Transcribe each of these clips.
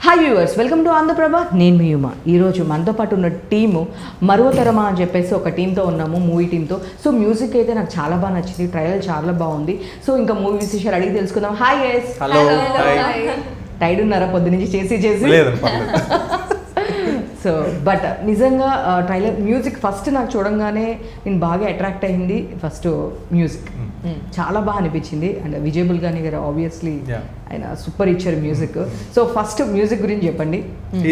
Hi viewers, welcome to Andhra Prabha. నేను మీ యుమ. ఈరోజు మనతో పాటు ఉన్న టీము మరువతరమా అని చెప్పేసి ఒక టీంతో ఉన్నాము, మూవీ టీంతో. సో మ్యూజిక్ అయితే నాకు చాలా బాగా నచ్చింది, ట్రైలర్ చాలా బాగుంది. సో ఇంకా మూవీ విశేషాలు అడిగి తెలుసుకుందాం. Hi guys. హలో. టైడ్ ఉన్నారా పొద్దునుంచి చేసి? సో బట్ నిజంగా ట్రైలర్ మ్యూజిక్ ఫస్ట్ నాకు చూడంగానే నేను బాగా అట్రాక్ట్ అయింది. ఫస్ట్ మ్యూజిక్ చాలా బాగా అనిపించింది. అండ్ విజయబుల్ గాని గారు ఆబ్వియస్లీ ఆయన సూపర్ ఇచ్చారు మ్యూజిక్. సో ఫస్ట్ మ్యూజిక్ గురించి చెప్పండి.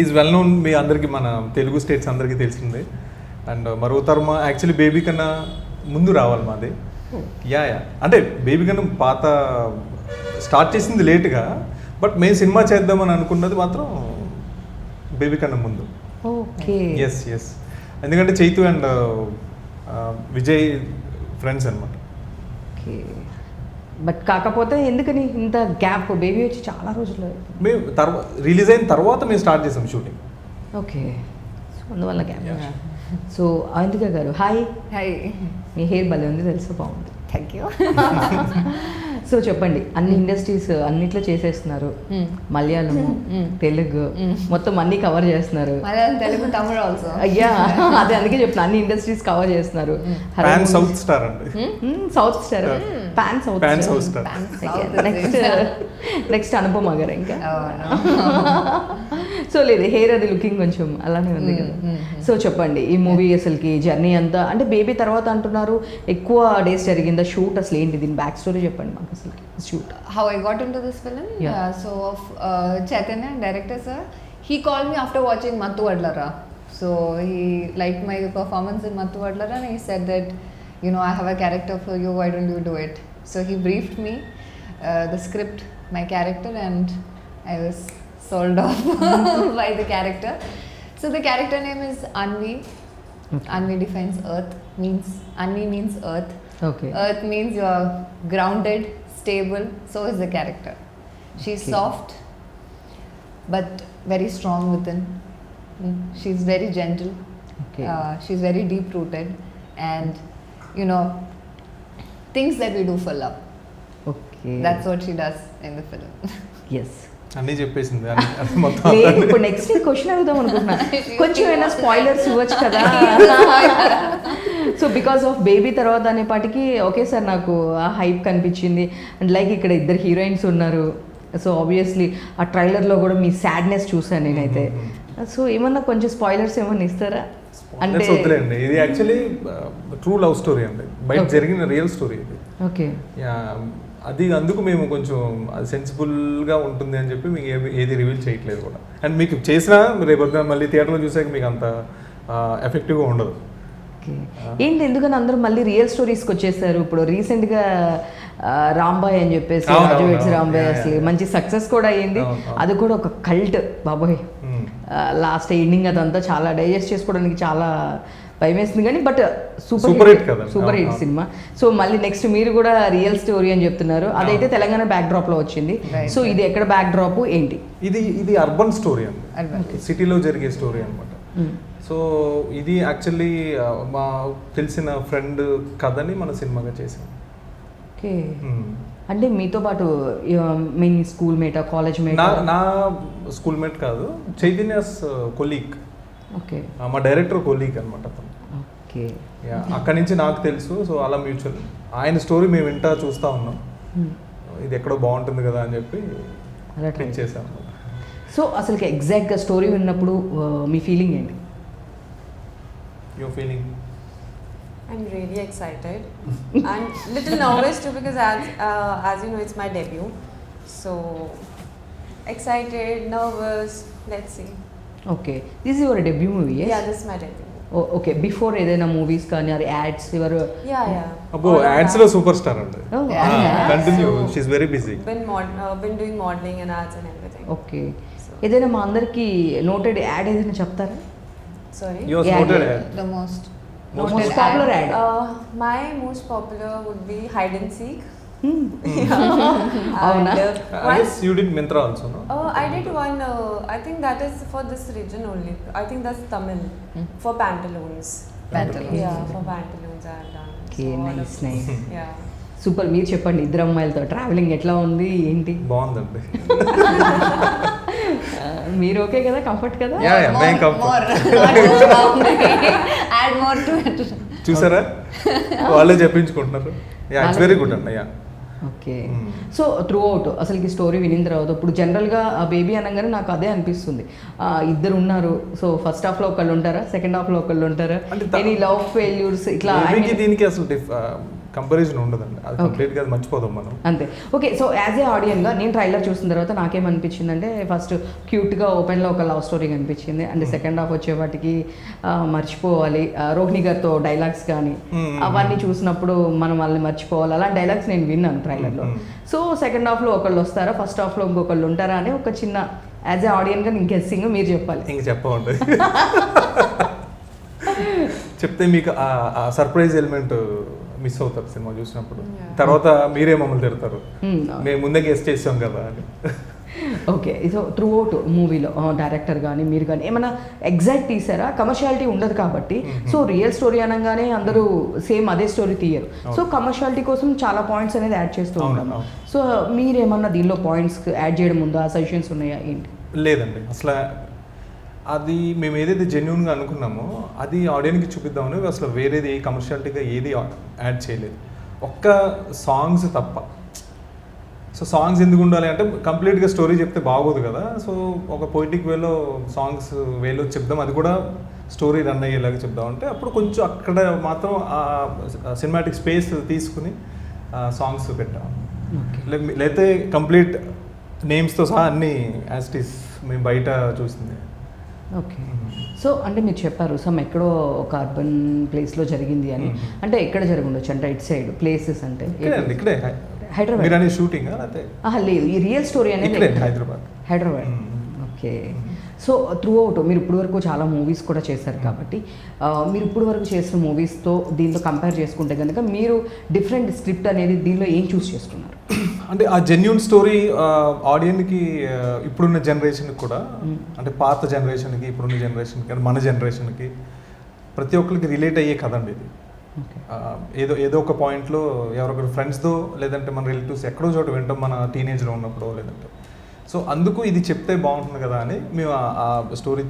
ఈజ్ వెల్ నోన్, మీ అందరికి మన తెలుగు స్టేట్స్ అందరికీ తెలిసిందే. అండ్ మరువతరమా యాక్చువల్లీ బేబీ కన్నా ముందు రావాలి మాది. యా అంటే బేబీ కన్నా పాత స్టార్ట్ చేసింది లేట్గా, బట్ మేము సినిమా చేద్దామని అనుకున్నది మాత్రం బేబీ కన్నా ముందు. ఓకే. ఎస్ ఎందుకంటే చైతు అండ్ విజయ్ ఫ్రెండ్స్ అనమాట. ఓకే. బట్ కాకపోతే ఎందుకని ఇంత గ్యాప్? బేబీ వచ్చి చాలా రోజులు మేము రిలీజ్ అయిన తర్వాత మేము స్టార్ట్ చేసాం షూటింగ్. ఓకే. సో అందువల్ల గ్యాప్. సో అవంతిక గారు హాయ్. హాయ్. మీ హెయిర్ భలే ఉంది, తెలుసు, బాగుంది. Thank you. సో చెప్పండి, అన్ని ఇండస్ట్రీస్ అన్నిట్లో చేసేస్తున్నారు. మలయాళము, తెలుగు, మొత్తం అన్ని కవర్ చేస్తున్నారు. మలయాళం, తెలుగు, తమిళ ఆల్సో. అయ్యా అదే అందుకే చెప్తున్నా, అన్ని ఇండస్ట్రీస్ కవర్ చేస్తున్నారు. పాన్ సౌత్ స్టార్ అండి. South star, pan south star. Next Anupama గారు ఇంకా. సో లేదు, హెయిర్ అది లుకింగ్ కొంచెం అలానే ఉంది కదా. సో చెప్పండి, ఈ మూవీ అసలుకి జర్నీ అంతా అంటే బేబీ తర్వాత అంటున్నారు, ఎక్కువ డేస్ జరిగిందా షూట్? అసలు ఏంటి దీని బ్యాక్ స్టోరీ చెప్పండి మాకు. అసలు shoot How I got into this film? Yeah. So Chaitanya, director sir, he called me after watching Mattu Adlara. So he liked my performance in Mattu Adlara and he said that, you know, I have a character for you, why don't you do it? So he briefed me the script, my character, and I was sold off by the character. So the character name is Anvi. Okay. Anvi defines earth, Anvi means earth. Okay. Earth means you are grounded, stable. So is the character. She's Okay. soft, but very strong within. She's very gentle. Okay. She's very deep rooted, and you know, things that we do for love. Okay. That's what she does in the film. Yes. అన్నీ చెప్పేసింది అది మొత్తం. లేదు, ఇప్పుడు next question అడుగుదాం అనుకుంటున్నా. కొంచెం ఏమైనా స్పాయిలర్స్ ఇవ్వచ్చు కదా. సో బికాస్ ఆఫ్ బేబీ తర్వాత అనేపాటికి ఓకే సార్ నాకు ఆ హైప్ కనిపించింది. అండ్ లైక్ ఇక్కడ ఇద్దరు హీరోయిన్స్ ఉన్నారు. సో ఆబ్వియస్లీ ఆ ట్రైలర్లో కూడా మీ సాడ్నెస్ చూసాను నేనైతే. సో ఏమన్నా కొంచెం స్పాయిలర్స్ ఏమన్నా ఇస్తారా? అంటే వద్దులేండి, ఇది యాక్చువల్లీ ట్రూ లవ్ స్టోరీ అండి, బయట జరిగిన రియల్ స్టోరీ ఇది. ఓకే. అది అందుకు మేము కొంచెం అది సెన్సిబుల్గా ఉంటుంది అని చెప్పి మీకు ఏది రివీల్ చేయట్లేదు కూడా. అండ్ మీకు చేసినా రేపు మళ్ళీ థియేటర్లో చూసాక మీకు అంత ఎఫెక్టివ్గా ఉండదు. ఓకే. ఏంటి ఎందుకని అందరూ మళ్ళీ రియల్ స్టోరీస్కి వచ్చేసారు? ఇప్పుడు రీసెంట్గా రాంబాయ్ అని చెప్పేసి, రాజు వెడ్స్ రాంబాయ్ అసలు మంచి సక్సెస్ కూడా అయ్యింది. అది కూడా ఒక కల్ట్ బాబోయ్. లాస్ట్ ఎండింగ్ అదంతా చాలా డైజెస్ట్ చేసుకోవడానికి చాలా భయం వేస్తుంది, కానీ but super hit cinema. So మళ్ళీ నెక్స్ట్ మీరు కూడా రియల్ స్టోరీ అని చెప్తున్నారు, అదైతే తెలంగాణ బ్యాక్ డ్రాప్ లో వచ్చింది. సో ఇది ఎక్కడ బ్యాక్ డ్రాప్ ఏంటి? ఇది అర్బన్ స్టోరీ అండి, సిటీలో జరిగే స్టోరీ అనమాట. సో ఇది యాక్చువల్లీ మా తెలిసిన ఫ్రెండ్ కథని మన సినిమాగా చేసాం. ఓకే. అంటే మీతో పాటు మీ స్కూల్ మేట్, కాలేజ్ మేట్? నా స్కూల్ మేట్ కాదు, చైతన్యస్ కొలీగ్. ఓకే. మా డైరెక్టర్ కొలీగ్ అనమాట అతను. ఓకే. అక్కడి నుంచి నాకు తెలుసు. సో అలా మ్యూచువల్ ఆయన స్టోరీ మేము వింటా చూస్తూ ఉన్నాం, ఇది ఎక్కడో బాగుంటుంది కదా అని చెప్పి అలా ట్రై చేసాము. సో అసలు ఎగ్జాక్ట్గా స్టోరీ విన్నప్పుడు మీ ఫీలింగ్ ఏంటి? Your feeling? I'm really excited and little nervous too because as you know it's my debut, so excited, nervous, let's see. Okay. This is your debut movie? Yeah, this is my debut. Okay. Before ఏదైనా movies కానీ అది ads ఎవరు? Yeah. అబ్బో, ads లో super star అండి. Continue, she is very busy. Been doing modeling and ads and everything. Okay. ఏదైనా మా అందరికి నోటెడ్ యాడ్ ఏదైనా చెప్తారా? Sorry. Yours noted ad. The most popular add? My most popular would be hide and seek. అవునా? I guess you did Myntra also, no? I did one. I think that is for this region only. I think that's Tamil for pantaloons. Yeah, for pantaloons I have done. Okay, nice. Yeah. Super. మీరు చెప్పండి, ఇద్దరు అమ్మాయిలతో travelling ఎట్లా ఉంది ఏంటి? బాగుందండి. మీరు okay కదా, కంఫర్ట్ కదా? Yeah, main comfort. More. Not just boundary. Add more to it. చూసారా వాళ్ళే చెప్పించుకుంటున్నారు. యా ఇట్స్ వెరీ గుడ్ అండి. Yeah okay. So through out అసలుకి స్టోరీ వినిన తర్వాత ఇప్పుడు జనరల్గా ఆ బేబీ అనగానే నాకు అదే అనిపిస్తుంది, ఇద్దరు ఉన్నారు, సో ఫస్ట్ హాఫ్లో ఒకళ్ళు ఉంటారా, సెకండ్ హాఫ్లో ఒకళ్ళు ఉంటారా, ఎనీ లవ్ ఫెయిల్యూర్స్ ఇట్లా? దీనికి అసలు కంపారిజన్ ఉండదండి, అది కంప్లీట్గా అది మర్చిపోదాం మనం. అంతే. ఓకే. సో యాజ్ ఏ ఆడియన్గా నేను ట్రైలర్ చూసిన తర్వాత నాకేమనిపించింది అంటే ఫస్ట్ క్యూట్గా ఓపెన్లో ఒక లవ్ స్టోరీ కనిపించింది, అండ్ సెకండ్ హాఫ్ వచ్చేవాటికి మర్చిపోవాలి రోహిణి గారితో డైలాగ్స్ కానీ అవన్నీ చూసినప్పుడు మనం వాళ్ళని మర్చిపోవాలి, అలా డైలాగ్స్ నేను విన్నాను ట్రైలర్లో. సో సెకండ్ హాఫ్లో ఒకళ్ళు వస్తారా, ఫస్ట్ హాఫ్లో ఇంకొకళ్ళు ఉంటారా అని ఒక చిన్న యాజ్ ఏ ఆడియన్గా నేను గెస్సింగ్, మీరు చెప్పాలి. ఇంక చెప్పండి. చెప్తే మీకు ఆ సర్ప్రైజ్ ఎలిమెంట్ మిస్ అవుతారు సినిమా చూసినప్పుడు. తర్వాత మీరే మమ్మల్ని తిడతారు, మేము ముందే గెస్ట్ చేసాం కదా అని. ఓకే. సో త్రూ అవుట్ మూవీలో డైరెక్టర్ కానీ మీరు కానీ ఏమైనా ఎగ్జాక్ట్ తీసారా? కమర్షియాలిటీ ఉండదు కాబట్టి, సో రియల్ స్టోరీ అనగానే అందరూ సేమ్ అదే స్టోరీ తీయరు, సో కమర్షియాలిటీ కోసం చాలా పాయింట్స్ అనేది యాడ్ చేస్తూ ఉంటాము. సో మీరేమన్నా దీనిలో పాయింట్స్ యాడ్ చేయడం ఉందా, సజెషన్స్ ఉన్నాయా ఏంటి? లేదండి, అసలు అది మేము ఏదైతే జెన్యున్గా అనుకున్నామో అది ఆడియన్కి చూపిద్దామని అసలు వేరేది ఏ కమర్షియాలిటీగా ఏది యాడ్ చేయలేదు, ఒక్క సాంగ్స్ తప్ప. సో సాంగ్స్ ఎందుకు ఉండాలి అంటే కంప్లీట్గా స్టోరీ చెప్తే బాగోదు కదా, సో ఒక పొయిటిక్ వేలో సాంగ్స్ వేలో చెప్దాం, అది కూడా స్టోరీ రన్ అయ్యేలాగా చెప్దాం అంటే అప్పుడు కొంచెం అక్కడ మాత్రం సినిమాటిక్ స్పేస్ తీసుకుని సాంగ్స్ పెట్టాం. లేకపోతే కంప్లీట్ నేమ్స్తో సహా అన్నీ యాజ్ ఇట్ ఈస్ మేము బయట చూసింది. ఓకే. సో అంటే మీరు చెప్పారు సమ్ ఎక్కడో ఒక అర్బన్ ప్లేస్లో జరిగింది అని, అంటే ఎక్కడ జరిగి ఉండొచ్చు అంటే ఇట్ సైడ్ ప్లేసెస్ అంటే ఇక్కడే హైదరాబాద్? మీరు అనేది షూటింగ్ లేదు, ఈ రియల్ స్టోరీ అనేది Hyderabad. Okay. So through out మీరు ఇప్పుడు వరకు చాలా మూవీస్ కూడా చేశారు కాబట్టి మీరు ఇప్పుడు వరకు చేసిన మూవీస్తో దీంతో కంపేర్ చేసుకుంటే కనుక మీరు డిఫరెంట్ స్క్రిప్ట్ అనేది దీనిలో ఏం చూస్ చేసుకున్నారు? అంటే ఆ జెన్యూన్ స్టోరీ ఆడియన్కి ఇప్పుడున్న జనరేషన్కి కూడా, అంటే పాత జనరేషన్కి ఇప్పుడున్న జనరేషన్కి అంటే మన జనరేషన్కి ప్రతి ఒక్కరికి రిలేట్ అయ్యే కథ అండి ఇది. ఏదో ఒక పాయింట్లో ఎవరొకరు ఫ్రెండ్స్తో లేదంటే మన రిలేటివ్స్ ఎక్కడో చోట వింటాం మన టీనేజ్లో ఉన్నప్పుడు లేదంటే, సో అందుకు ఇది చెప్తే బాగుంటుంది కదా అని మేము ఆ స్టోరీ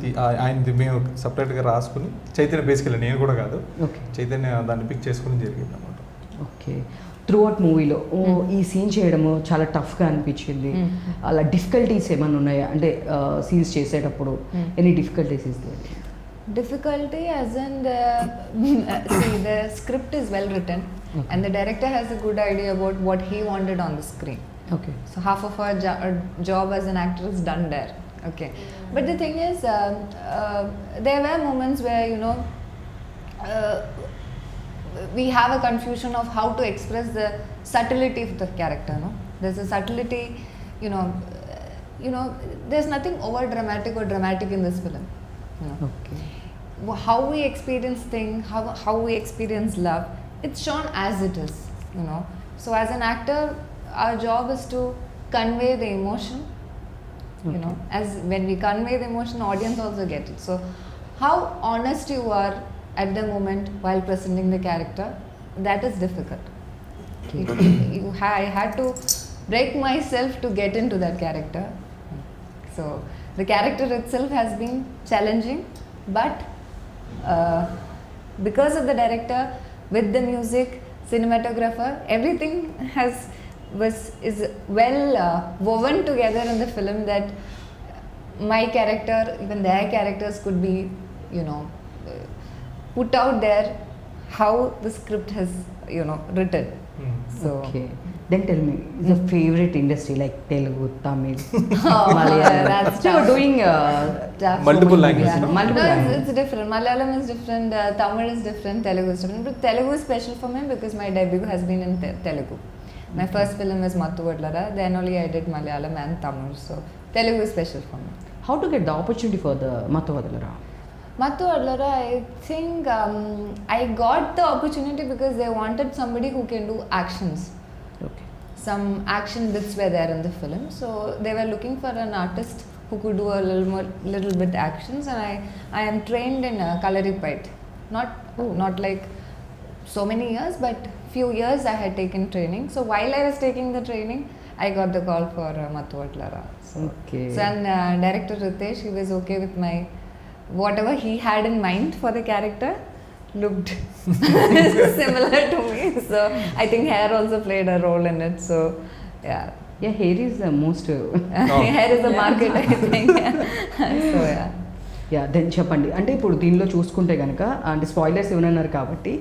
ఆయనది మేము సపరేట్గా రాసుకుని, చైతన్య బేసికల్లీ నేను కూడా కాదు, చైతన్య దాన్ని పిక్ చేసుకుని జరిగింది అనమాట. ఓకే. త్రూ అవుట్ మూవీలో ఈ సీన్ చేయడము చాలా టఫ్గా అనిపించింది, అలా డిఫికల్టీస్ ఏమైనా ఉన్నాయా అంటే సీన్స్ చేసేటప్పుడు? Any difficulties is there? Difficulty as in the script is well written, and the director has a good idea about what he wanted on the screen. Okay. So half of our job as an actor is done there. Okay. But the thing is, there were moments where we have a confusion of how to express the subtlety of the character. No, there's a subtlety. There's nothing over dramatic or dramatic in this film. Okay. How we experience things, how we experience love, it's shown as it is. So as an actor, our job is to convey the emotion. As when we convey the emotion, audience also get it. So how honest you are at the moment while presenting the character, that is difficult. I had to break myself to get into that character. So the character itself has been challenging, but because of the director, with the music, cinematographer, everything is well woven together in the film that my character, even their characters could be, put out there how the script has, written. So. Okay. Then tell me, the favorite industry like Telugu, Tamil, Malayalam. That's so you're doing multiple languages. Yeah. Multiple languages. It's different. Malayalam is different. Tamil is different. Telugu is different. But Telugu is special for me because my debut has been in Telugu. My first film is Mattu Vadlara. Then only I did Malayalam and Tamil. So Telugu is special for me. How to get the opportunity for the Mattu Vadlara? Mattu Vadlara, I think I got the opportunity because they wanted somebody who can do actions. Okay. Some action bits were there in the film, so they were looking for an artist who could do a little bit actions, and I am trained in Kalaripayat. Not like so many years, but few years I had taken training. So while I was taking the training, I got the call for Mattu Adlara. So, Okay. so and director Ritesh, he was okay with my whatever he had in mind for the character looked similar to me. So I think hair also played a role in it. So yeah, hair is the most hair is the market, I think. So yeah. Then చెప్పండి. అంటే ఇప్పుడు దీనిలో చూసుకుంటే కనుక అంటే spoilers ఇవ్వనన్నారు కాబట్టి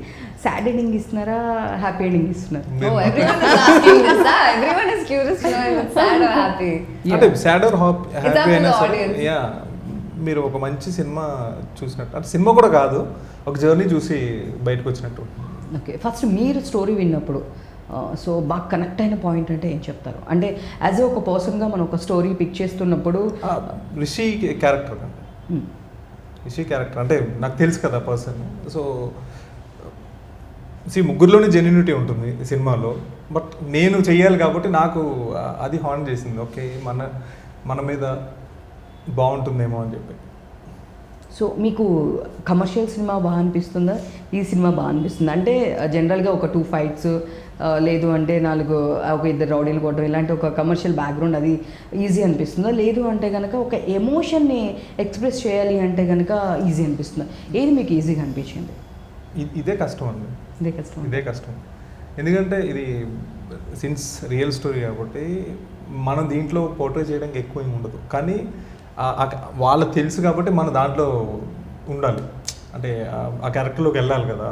sad ending ఇస్తున్నారా, happy ending ఇస్తున్నారు? Oh, everyone is asking this. Everyone is curious to know if it's sad or happy. అంటే sad are up to happy the అయినా సరే audience. యా మీరు ఒక మంచి సినిమా చూసినట్టు, అంటే సినిమా కూడా కాదు, ఒక జర్నీ చూసి బయటకు వచ్చినట్టు. ఓకే, ఫస్ట్ మీరు స్టోరీ విన్నప్పుడు సో బాగా కనెక్ట్ అయిన పాయింట్ అంటే ఏం చెప్తారు? అంటే యాజ్ ఏ ఒక పర్సన్గా మనం ఒక స్టోరీ పిక్ చేస్తున్నప్పుడు రిషి క్యారెక్టర్ కండి, రిషి క్యారెక్టర్ అంటే నాకు తెలుసు కదా పర్సన్. సో ముగ్గురులోనే జెన్యూనిటీ ఉంటుంది సినిమాలో, బట్ నేను చెయ్యాలి కాబట్టి నాకు అది హార్న్ చేసింది. ఓకే, మన మీద బాగుంటుందేమో అని చెప్పి. సో మీకు కమర్షియల్ సినిమా బాగా అనిపిస్తుందా, ఈ సినిమా బాగా అనిపిస్తుందా? అంటే జనరల్గా ఒక 2 ఫైట్స్ లేదు అంటే 4 ఒక 2 రౌడీలు కొట్టడం ఇలాంటి ఒక కమర్షియల్ బ్యాక్గ్రౌండ్ అది ఈజీ అనిపిస్తుందా? లేదు అంటే కనుక ఒక ఎమోషన్ని ఎక్స్ప్రెస్ చేయాలి అంటే కనుక ఈజీ అనిపిస్తుందా? ఏది మీకు ఈజీగా అనిపించింది? ఇదే కష్టం అండి, ఇదే కష్టం. ఎందుకంటే ఇది సిన్స్ రియల్ స్టోరీ కాబట్టి మనం దీంట్లో పోర్ట్రే చేయడానికి ఎక్కువ ఏమి ఉండదు, కానీ వాళ్ళకి తెలుసు కాబట్టి మన దాంట్లో ఉండాలి, అంటే ఆ క్యారెక్టర్లోకి వెళ్ళాలి కదా.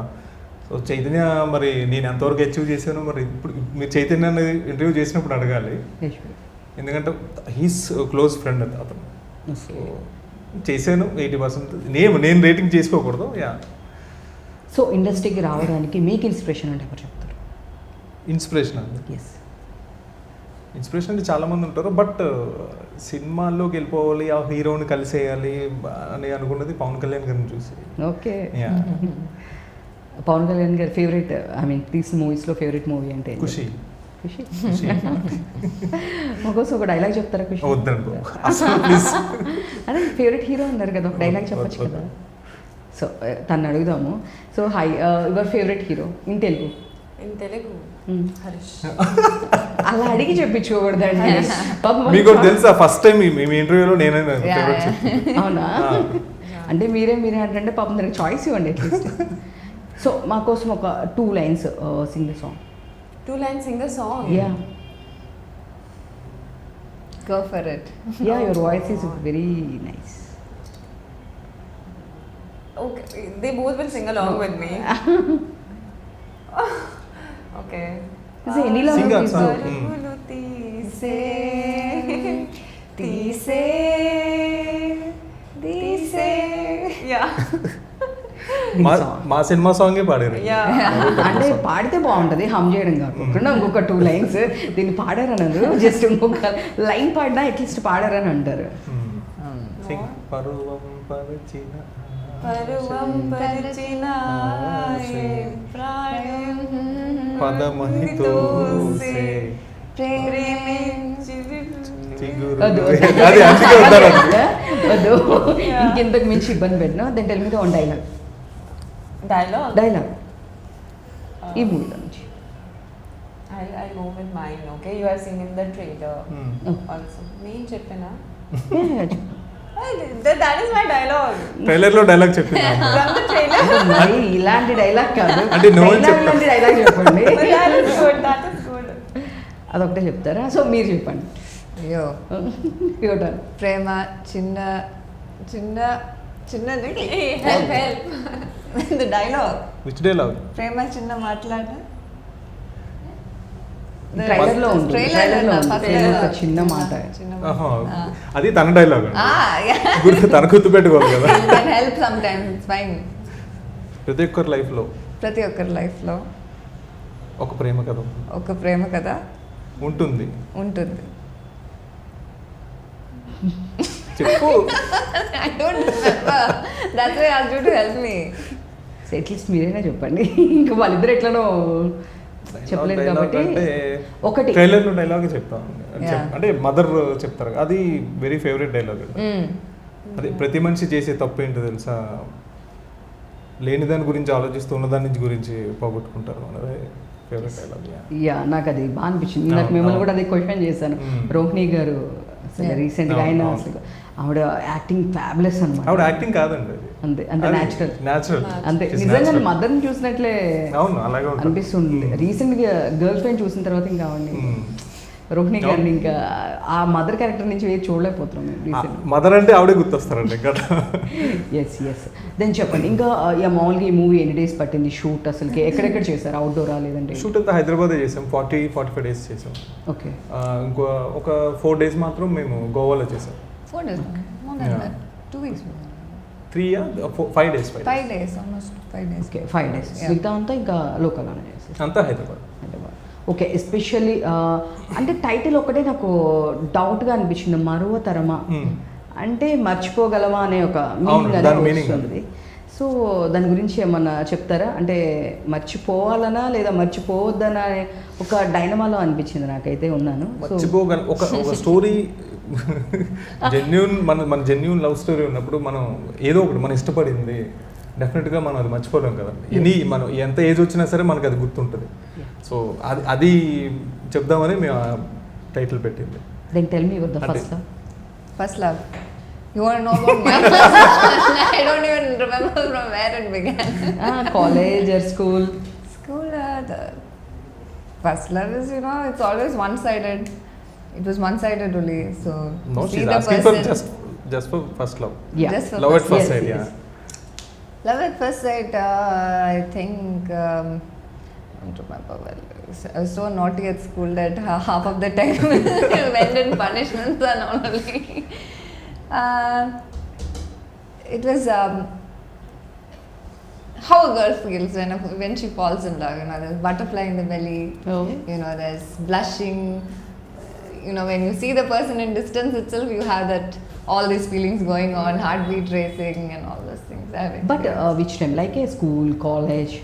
సో చైతన్య మరి నేను ఎంతవరకు అచీవ్ చేశాను, మరి ఇప్పుడు మీరు చైతన్యాన్ని ఇంటర్వ్యూ చేసినప్పుడు అడగాలి, ఎందుకంటే హీస్ క్లోజ్ ఫ్రెండ్ అతను. సో చేశాను 80%, నేను రేటింగ్ చేసుకోకూడదు. యా. సో ఇండస్ట్రీకి రావడానికి మీకు ఇన్స్పిరేషన్ అంటే ఎవరు చెప్తారు? ఇన్స్పిరేషన్ అండి, ఎస్, ఇన్స్పిరేషన్ అంటే చాలామంది ఉంటారు, బట్ సినిమాల్లోకి వెళ్ళిపోవాలి, ఆ హీరోని కలిసేయాలి అని అనుకున్నది పవన్ కళ్యాణ్ గారిని చూసి. Okay, yeah. పవన్ కళ్యాణ్ గారి ఫేవరెట్, ఐ మీన్ తీసిన మూవీస్లో ఫేవరెట్ మూవీ అంటే ఖుషి. మాకోసం ఒక డైలాగ్ చెప్తారా ఖుషి? వద్దనుకో అసలు ప్లీజ్. అదే ఫేవరెట్ హీరో అన్నారు కదా, ఒక డైలాగ్ చెప్పచ్చు కదా. సో తను అడుగుదాము. So hi, your favourite hero in Telugu? In Telugu, Harish. అలా అడిగి చెప్పించుకోకూడదండి. మీకు కూడా తెలుసా ఫస్ట్ టైం మీ ఇంటర్వ్యూలో నేనే ఫేవరెట్ అవునా? అంటే మీరే అంటే పాపం దానికి చాయిస్ ఇవ్వండి అట్లీస్ట్. సో మా కోసం ఒక 2 lines Singh the song. 2 lines sing the song. Yeah, Go for it. Yeah, your voice is very nice. Okay, they both will sing along with me. Okay. Is there any Sing a language? song. పరుగులు తీసే yeah. మా cinema సాంగే పాడారు. అంటే పాడితే బాగుంటుంది, హమ్ చేయడం కాకుండా ఇంకొక 2 lines దీన్ని పాడారన్నారు, జస్ట్ ఇంకొక లైన్ పాడినా అట్లీస్ట్ పాడారని అంటారు. పరువం పరిచిన పరువం పరిచిన ప్రాయం పదమహితో ప్రేమించి వద్దు, అది అందుకే వద్దారు. వద్దు, ఇంకెంతకు మించి ఇబ్బంది పెట్టినా. Then tell me the one dialogue ఈ మూవీలో నుంచి. I'll go with mine, okay? You are singing the trailer also. నేను చెప్పనా? That is my dialogue. Trailer లో డైలాగ్ చెప్పింది From the trailer. మరి ఇలాంటి డైలాగ్ కాదు, అంటే నువ్వు ఇలాంటి డైలాగ్ చెప్పండి. But that is good. That is good. అదొకటే చెప్తారా? సో మీరు చెప్పండి. అయ్యో, ప్రేమ చిన్నది. Help. The dialogue. Which dialogue? ప్రేమ చిన్న మాట్లాడ. ట్రైలర్ లో ఉంది, ట్రైలర్ లో ఉంది, ప్రేమ ఒక చిన్న మాట. అది తన డైలాగ్ తన గుర్తు పెట్టుకోవాలి కదా. Help some times, it's fine. ప్రతి ఒక్కరి లైఫ్ లో ఒక ప్రేమ కథ ఉంటుంది. చెప్పు. I don't remember. That's why I asked you to help me. At least మీరైనా చెప్పండి, ఇంకా వాళ్ళిద్దరు ఎట్లనో చెప్పలేదు కాబట్టి. ఒకటి ట్రైలర్ లో డైలాగ్ చెప్తాను, అంటే మదర్ చెప్తారు, అది వెరీ ఫేవరెట్ డైలాగ్. అది ప్రతి మనిషి చేసే తప్పు ఏంటో తెలుసా, లేని దాని గురించి ఆలోచిస్తూ ఉన్న దాని గురించి పోగొట్టుకుంటారు. ఫేవరెట్ డైలాగ్ యా నాకు అది బాగా అనిపించింది. నాకు మిమ్మల్ని కూడా అదే క్వశ్చన్ చేశాను. రోహిణి గారు అసలు రీసెంట్గా ఆయన అసలు ఆవిడ యాక్టింగ్ ఫ్యాబులస్ అనమాట. ఆవిడ యాక్టింగ్ కాదండి అది, అంతే అంతే న్యాచురల్ న్యాచురల్ అంతే. నిజంగా మదర్ని చూసినట్లే అవును అలాగే ఉంటుంది. అనిపిస్తుంది. రీసెంట్గా గర్ల్ ఫ్రెండ్ చూసిన తర్వాత ఇంకా ఆవిడని రోహిణి గారిని ఇంకా ఆ మదర్ క్యారెక్టర్ నుంచి ఏది చూడలేకపోతున్నాం మేము రీసెంట్. మదర్ అంటే ఆవిడే గుర్తొస్తారండి ఇంకా. ఎస్ ఎస్ దెన్ చెప్పండి ఇంకా మామూలుగా ఈ మూవీ ఎన్ని డేస్ పట్టింది షూట్? అసలుకి ఎక్కడెక్కడ చేశారు? అవుట్డోరా లేదంటే? షూట్ అంతా హైదరాబాదే చేసాం, 40-45 days చేసాం. ఓకే. ఇంకో ఒక 4 days మాత్రం మేము గోవాలో చేసాం. 4 days, more than that. 2 weeks. 5 days. 5 days, almost 5 days. Okay 5 days. మిగతా అంతా ఇంకా లోకల్లోనే చేసేసి అంతా హైదరాబాద్. ఓకే. ఎస్పెషల్లీ అంటే టైటిల్ ఒకటే నాకు డౌట్గా అనిపించింది, మరువ తరమా అంటే మర్చిపోగలవా అనే ఒక మీనింగ్ అనేది. సో దాని గురించి ఏమన్నా చెప్తారా? అంటే మర్చిపోవాలనా లేదా మర్చిపోవద్దనా అనే ఒక డైనమాలో అనిపించింది నాకైతే ఉన్నాను. మర్చిపోగల ఒక స్టోరీ జెన్యూన్ మన జెన్యూన్ లవ్ స్టోరీ ఉన్నప్పుడు మనం ఏదో ఒకటి మనం ఇష్టపడింది డెఫినెట్గా మనం అది మర్చిపోలేం కదండి. మనం ఎంత ఏజ్ వచ్చినా సరే మనకు అది గుర్తుంటుంది. సో అది చెప్దామని మేము టైటిల్ పెట్టింది. Then tell me your the first love. First love. You want to know about my first love? I don't even remember from where it began. College or school? School, the first love is, it's always one-sided. It was one-sided only. So No, see she's the asking for person. just for first love. Yeah. Just for Love at first Yes, sight, yes. yeah. Love at first sight, I think, I don't remember well. I was so naughty at school that half of the time went in punishments and all only. It was how a girl feels when she falls in love. There's butterfly in the belly. Oh. There's blushing. When you see the person in distance itself, you have that all these feelings going on, heartbeat racing, and all those things. But which time? Like a school, college?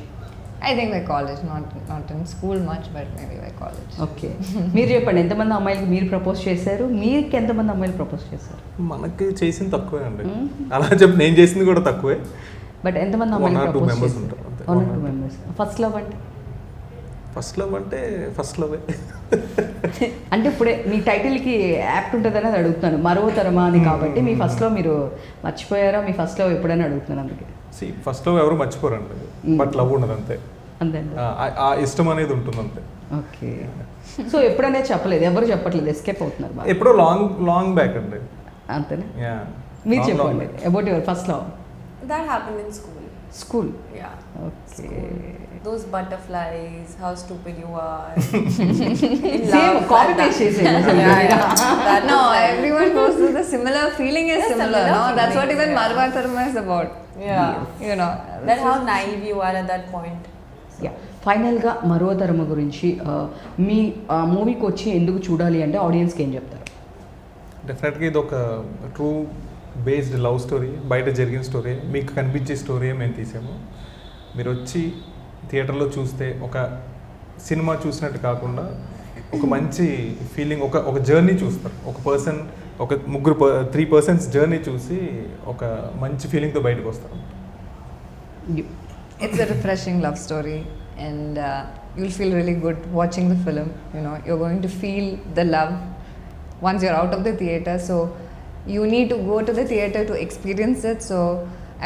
I think by college, not in school much, but maybe by college. Okay. మీరు చెప్పండి, ఎంతమంది అమ్మాయిలకి మీరు propose చేశారు? మీకు ఎంతమంది అమ్మాయిలు propose చేశారు? మనకి చేసింది తక్కువే అండి. అలా చెప్పి నేను చేసింది కూడా తక్కువే. బట్ ఎంతమంది అమ్మాయిలు 1 or 2 ప్రపోజ్ members చేశారు? ఉంటారు అంతే. 1 or 2 members. ఫస్ట్ లవ్ అంటే ఫస్ట్ లవ్ అంటే ఇప్పుడే మీ టైటిల్కి యాప్ట్ ఉంటుందని అది అడుగుతాను. మరో తరమా అని కాబట్టి మీ ఫస్ట్ లవ్ మీరు మర్చిపోయారా? మీ ఫస్ట్ లవ్ ఎప్పుడైనా అడుగుతున్నాను అందుకే. ఫస్ట్ లవ్ ఎవరు మర్చిపోరండి, బట్ లవ్ ఉండదు అంతే. అంతే ఆ ఇష్టం అనేది ఉంటుంది అంతే. ఓకే. సో ఎప్పుడనే చెప్పలేదు, ఎవరు చెప్పట్లేదు, ఎస్కేప్ అవుతున్నారు బాగా. ఎప్పుడో లాంగ్ బ్యాక్ అండి. అంతేనా? Yeah. మీరు Long చెప్పండి back. About your first love. That happened in school. School. Yeah. Okay. Those butterflies, how stupid you are. Same copy paste చేసేది. That No, was like- everyone goes through the similar feeling is Yeah, similar. similar No, that's what feelings, even yeah. Marwa Tarma is about. Yeah. That's how naive you are at that point. Yeah. ఫైనల్గా మరో తరమ గురించి మీ మూవీకి వచ్చి ఎందుకు చూడాలి అంటే ఆడియన్స్కి ఏం చెప్తారు? డెఫినెట్గా ఇది ఒక ట్రూ బేస్డ్ లవ్ స్టోరీ, బయట జరిగిన స్టోరీ, మీకు కనిపించే స్టోరీ మేము తీసాము. మీరు వచ్చి థియేటర్లో చూస్తే ఒక సినిమా చూసినట్టు కాకుండా ఒక మంచి ఫీలింగ్, ఒక జర్నీ చూస్తారు. ఒక పర్సన్, ఒక 3 persons జర్నీ చూసి ఒక మంచి ఫీలింగ్తో బయటకు వస్తారు. It's a refreshing love story, and you'll feel really good watching the film. You're going to feel the love once you're out of the theater. So you need to go to the theater to experience it. So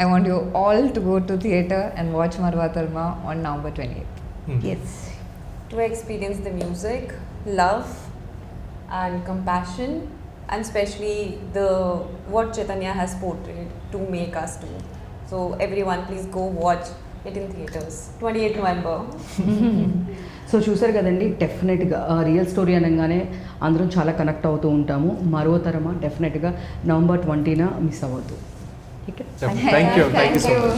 I want you all to go to theater and watch Marwa Tarma on November 28th. Yes. To experience the music, love, and compassion, and especially what Chaitanya has portrayed to make us do. So everyone, please go watch it in theaters. 28th November. So చూసారు కదండి, డెఫినెట్గా real story అనగానే అందరం చాలా connect అవుతూ ఉంటాము. మరో తరమ డెఫినెట్గా November 20న మిస్ అవ్వద్దు. Thank you so much.